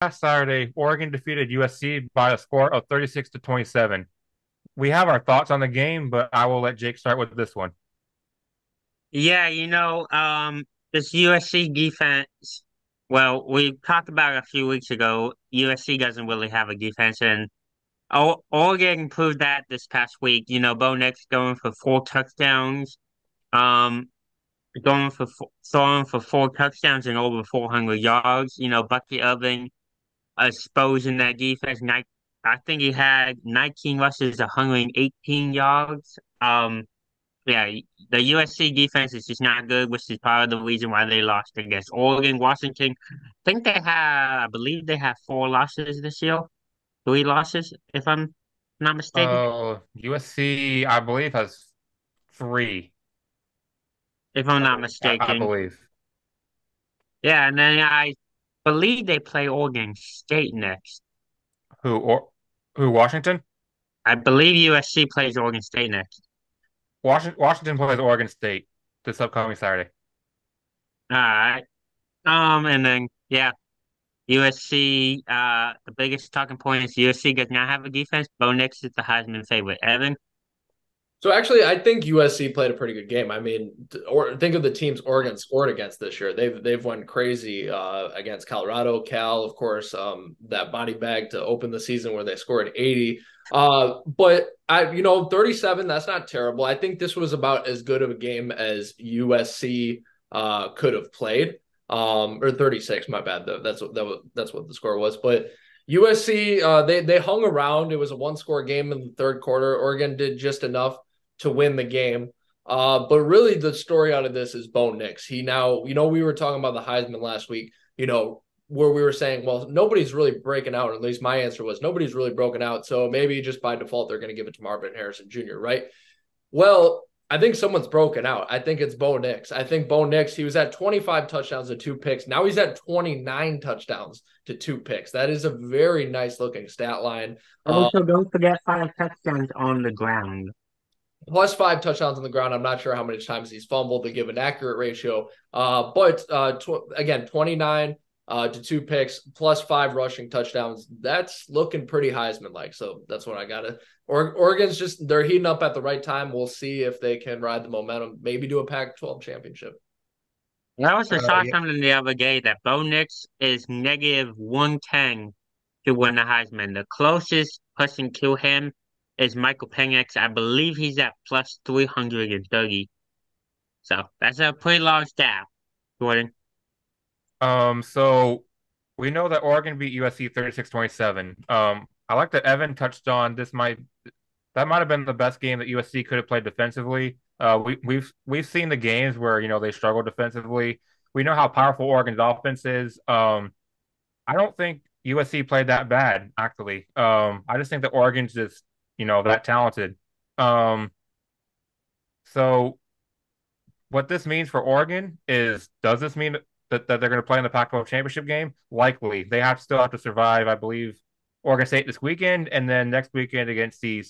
Last Saturday, Oregon defeated USC by a score of 36 to 27. We have our thoughts on the game, but I will let Jake start with this one. Yeah, this USC defense, well, we talked about it a few weeks ago. USC doesn't really have a defense, and Oregon proved that this past week. Bo Nix going for 4 touchdowns, um, throwing for 4 touchdowns and over 400 yards. Bucky Irving exposing that defense. I think he had 19 rushes, 118 yards. Yeah, the USC defense is just not good, which is part of the reason why they lost against Oregon, Washington. I believe they have 4 losses this year, 3 losses, if I'm not mistaken. USC, I believe, has three, If I'm I not believe. I mistaken. believe. Yeah, and then I believe they play Oregon State next. Who, or, who, Washington? I believe USC plays Oregon State next. Washington plays Oregon State this upcoming Saturday. All right. And then yeah, USC. The biggest talking point is USC does not have a defense. Bo Nix is the Heisman favorite. Evan. So actually, I think USC played a pretty good game. I mean, or think of the teams Oregon scored against this year. They've went crazy against Colorado, Cal, of course. That body bag to open the season where they scored 80. But 37. That's not terrible. I think this was about as good of a game as USC could have played. Or 36. My bad though. That's what the score was. But USC they hung around. It was a one score game in the third quarter. Oregon did just enough to win the game. But really, the story out of this is Bo Nix. He now, we were talking about the Heisman last week, where we were saying, well, nobody's really breaking out. At least my answer was nobody's really broken out. So maybe just by default, they're going to give it to Marvin Harrison Jr., right? Well, I think someone's broken out. I think it's Bo Nix. I think Bo Nix, he was at 25 touchdowns to 2 picks. Now he's at 29 touchdowns to 2 picks. That is a very nice looking stat line. Also, don't forget 5 touchdowns on the ground. Plus 5 touchdowns on the ground. I'm not sure how many times he's fumbled to give an accurate ratio. But again, 29 to 2 picks, plus 5 rushing touchdowns. That's looking pretty Heisman like. So that's what I got to. Oregon's just, they're heating up at the right time. We'll see if they can ride the momentum, maybe do a Pac 12 championship. I also saw Yeah. something the other day that Bo Nix is negative 110 to win the Heisman. The closest person to him is Michael Penix. I believe he's at plus 330. So that's a pretty large stat, Jordan. So we know that Oregon beat USC 36-27. I like that Evan touched on that might have been the best game that USC could have played defensively. We've seen the games where they struggle defensively. We know how powerful Oregon's offense is. I don't think USC played that bad actually. I just think that Oregon's just that talented. Um, so what this means for Oregon is, does this mean that they're going to play in the Pac-12 championship game? Likely, they still have to survive, I believe, Oregon State this weekend, and then next weekend against the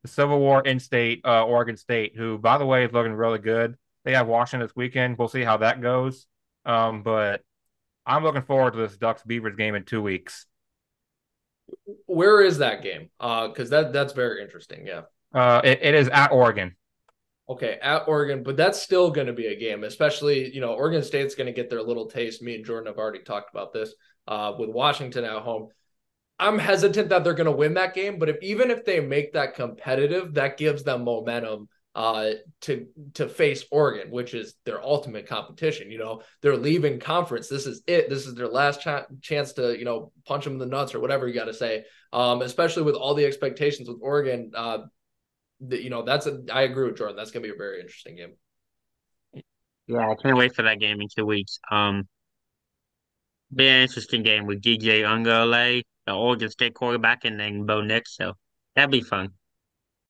Civil War in-state Oregon State, who, by the way, is looking really good. They have Washington this weekend. We'll see how that goes. But I'm looking forward to this Ducks Beavers game in 2 weeks. Where is that game? Because that's very interesting. Yeah. It is at Oregon. Okay, at Oregon, but that's still going to be a game, especially, Oregon State's going to get their little taste. Me and Jordan have already talked about this with Washington at home. I'm hesitant that they're going to win that game, but even if they make that competitive, that gives them momentum to face Oregon, which is their ultimate competition. They're leaving conference. This is it. This is their last chance to punch them in the nuts or whatever you got to say. Especially with all the expectations with Oregon. I agree with Jordan. That's going to be a very interesting game. Yeah, I can't wait for that game in 2 weeks. Be an interesting game with DJ Ungole, the Oregon State quarterback, and then Bo Nix. So that'd be fun.